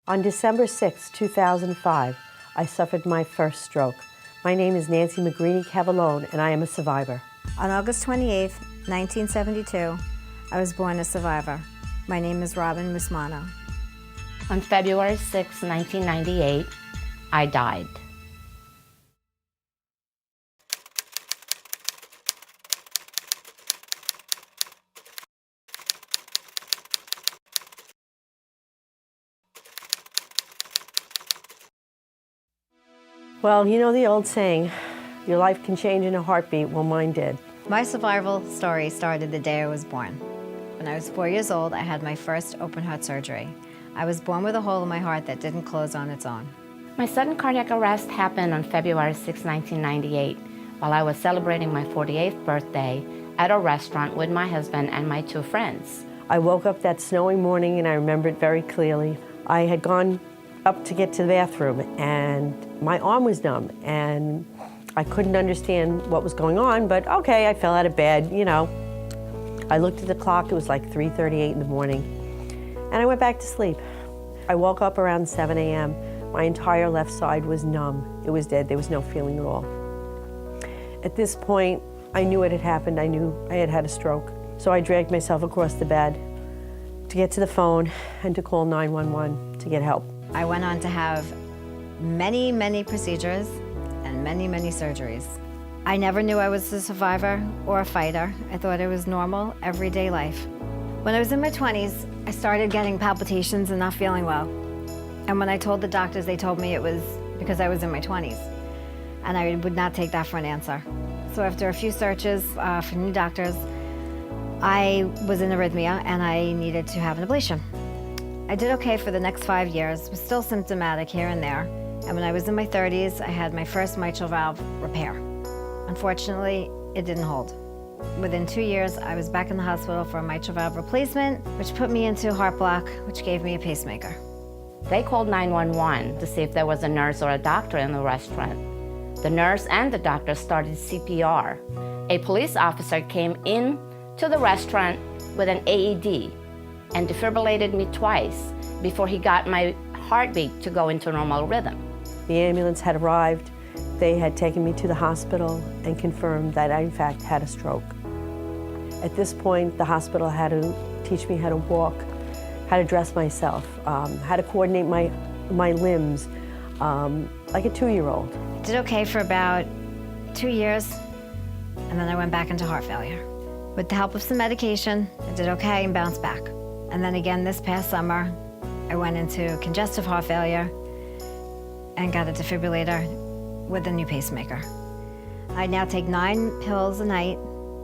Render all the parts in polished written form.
On December 6, 2005, I suffered my first stroke. My name is Nancy Magrini Cavallone, and I am a survivor. On August 28, 1972, I was born a survivor. My name is Robin Musmano. On February 6, 1998, I died. Well, you know the old saying, your life can change in a heartbeat. Well, mine did. My survival story started the day I was born. When I was 4 years old, I had my first open heart surgery. I was born with a hole in my heart that didn't close on its own. My sudden cardiac arrest happened on February 6, 1998, while I was celebrating my 48th birthday at a restaurant with my husband and my two friends. I woke up that snowy morning and I remember it very clearly. I had gone up to get to the bathroom and my arm was numb and I couldn't understand what was going on, but okay, I fell out of bed, you know. I looked at the clock, it was like 3:38 in the morning, and I went back to sleep. I woke up around 7 a.m. My entire left side was numb. It was dead, there was no feeling at all. At this point, I knew it had happened. I knew I had had a stroke. So I dragged myself across the bed to get to the phone and to call 911 to get help. I went on to have many, many procedures and many, many surgeries. I never knew I was a survivor or a fighter. I thought it was normal, everyday life. When I was in my 20s, I started getting palpitations and not feeling well. And when I told the doctors, they told me it was because I was in my 20s. And I would not take that for an answer. So after a few searches for new doctors, I was in arrhythmia and I needed to have an ablation. I did okay for the next 5 years, was still symptomatic here and there. And when I was in my 30s, I had my first mitral valve repair. Unfortunately, it didn't hold. Within 2 years, I was back in the hospital for a mitral valve replacement, which put me into heart block, which gave me a pacemaker. They called 911 to see if there was a nurse or a doctor in the restaurant. The nurse and the doctor started CPR. A police officer came in to the restaurant with an AED and defibrillated me twice before he got my heartbeat to go into normal rhythm. The ambulance had arrived. They had taken me to the hospital and confirmed that I in fact had a stroke. At this point, the hospital had to teach me how to walk, how to dress myself, how to coordinate my limbs, like a 2-year-old. I did okay for about 2 years, and then I went back into heart failure. With the help of some medication, I did okay and bounced back. And then again this past summer, I went into congestive heart failure and got a defibrillator with a new pacemaker. I now take 9 pills a night,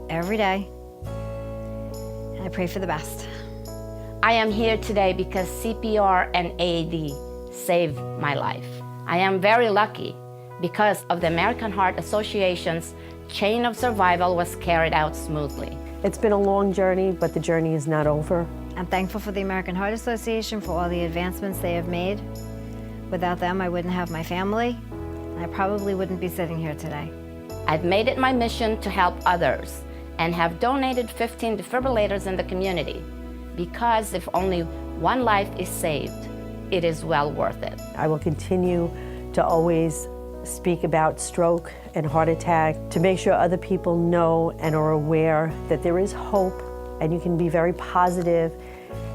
every day, and I pray for the best. I am here today because CPR and AED saved my life. I am very lucky because of the American Heart Association's chain of survival was carried out smoothly. It's been a long journey, but the journey is not over. I'm thankful for the American Heart Association for all the advancements they have made. Without them, I wouldn't have my family, and I probably wouldn't be sitting here today. I've made it my mission to help others and have donated 15 defibrillators in the community because if only one life is saved, it is well worth it. I will continue to always speak about stroke and heart attack to make sure other people know and are aware that there is hope and you can be very positive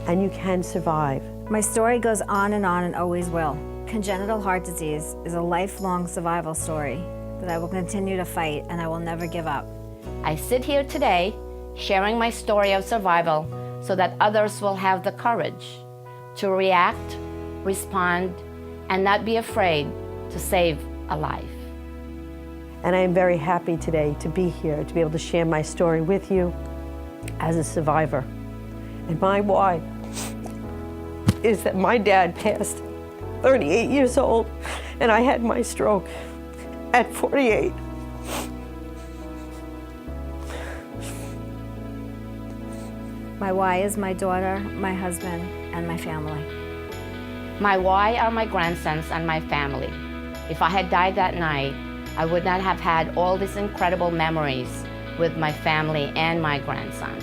and you can survive. My story goes on and always will. Congenital heart disease is a lifelong survival story that I will continue to fight and I will never give up. I sit here today sharing my story of survival so that others will have the courage to react, respond, and not be afraid to save a life. And I am very happy today to be here, to be able to share my story with you as a survivor. And my why is that my dad passed 38 years old, and I had my stroke at 48. My why is my daughter, my husband, and my family. My why are my grandsons and my family. If I had died that night, I would not have had all these incredible memories with my family and my grandsons.